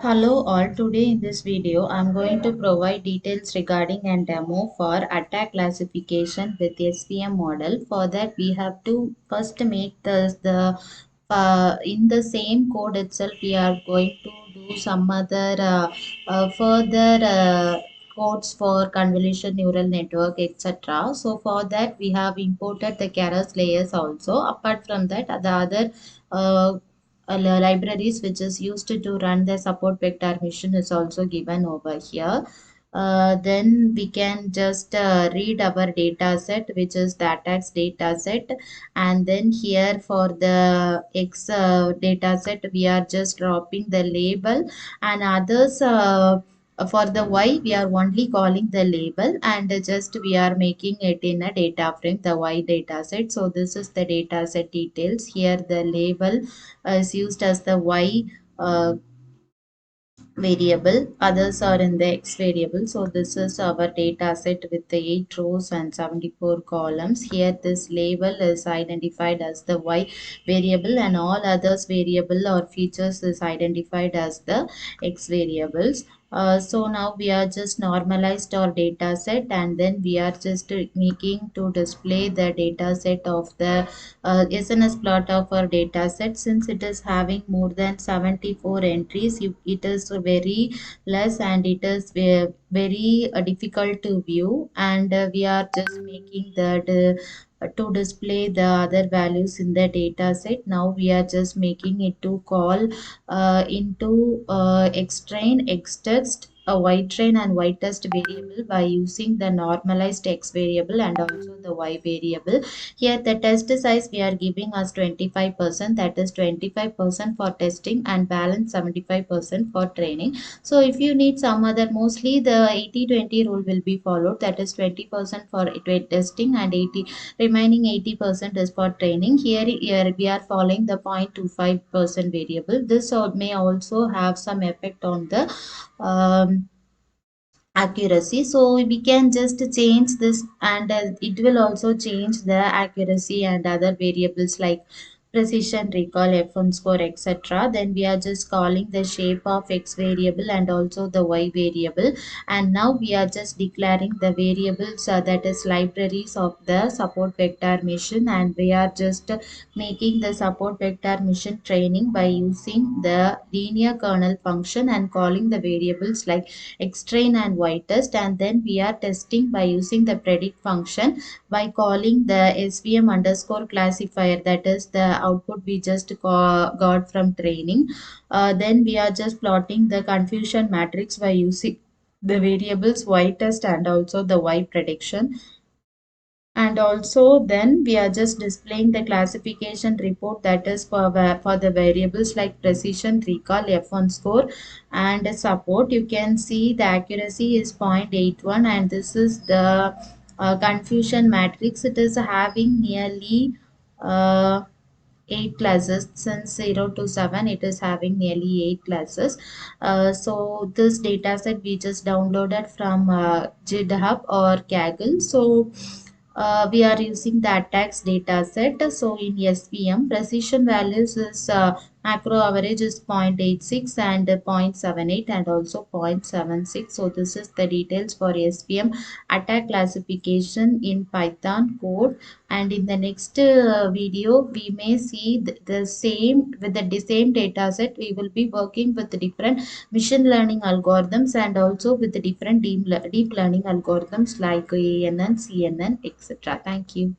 Hello all, today in this video I'm going to provide details regarding and demo for attack classification with SVM model. For that we have to first make the in the same code itself we are going to do some other further codes for convolution neural network etc. So for that we have imported the keras layers also. Apart from that the other uh, libraries which is used to run the support vector mission is also given over here. Then we can just read our data set, which is the attacks data set, and then here for the X data set we are just dropping the label, and others for the Y we are only calling the label, and just we are making it in a data frame, the Y data set. So this is the data set details. Here the label is used as the Y uh, variable, others are in the X variable. So this is our data set with the 8 rows and 74 columns. Here this label is identified as the Y variable, and all others variable or features is identified as the X variables. So now we are just normalized our data set, and then we are just making to display the data set of the SNS plot of our data set. Since it is having more than 74 entries, it is very less, and it is very difficult to view, and we are just making that to display the other values in the data set. Now we are just making it to call into xtrain, xtest, a ytrain and ytest variable by using the normalized x variable and also the y variable. Here the test size we are giving as 25%, that is 25% for testing and balance 75% for training. So if you need some other, mostly the 80-20 rule will be followed, that is 20% for testing and remaining 80% is for training. Here we are following the 0.25% variable. This may also have some effect on the accuracy. So we can just change this, and it will also change the accuracy and other variables like precision, recall, F1 score, etc. Then we are just calling the shape of X variable and also the Y variable, and now we are just declaring the variables that is libraries of the support vector mission, and we are just making the support vector mission training by using the linear kernel function and calling the variables like xtrain and ytest, and then we are testing by using the predict function by calling the SVM underscore classifier, that is the output we just got from training. Then we are just plotting the confusion matrix by using the variables ytest and also the y prediction. And also then we are just displaying the classification report, that is for the variables like precision, recall, F1 score and support. You can see the accuracy is 0.81, and this is the confusion matrix. It is having nearly 8 classes. Since 0 to 7 it is having nearly 8 classes. So this data set we just downloaded from GitHub or Kaggle. So we are using the attacks data set. So in SVM, precision values is macro average is 0.86 and 0.78 and also 0.76. So this is the details for SVM attack classification in Python code. And in the next video we may see the same with the same data set. We will be working with the different machine learning algorithms and also with the different deep learning algorithms like ANN, CNN, etc. Thank you.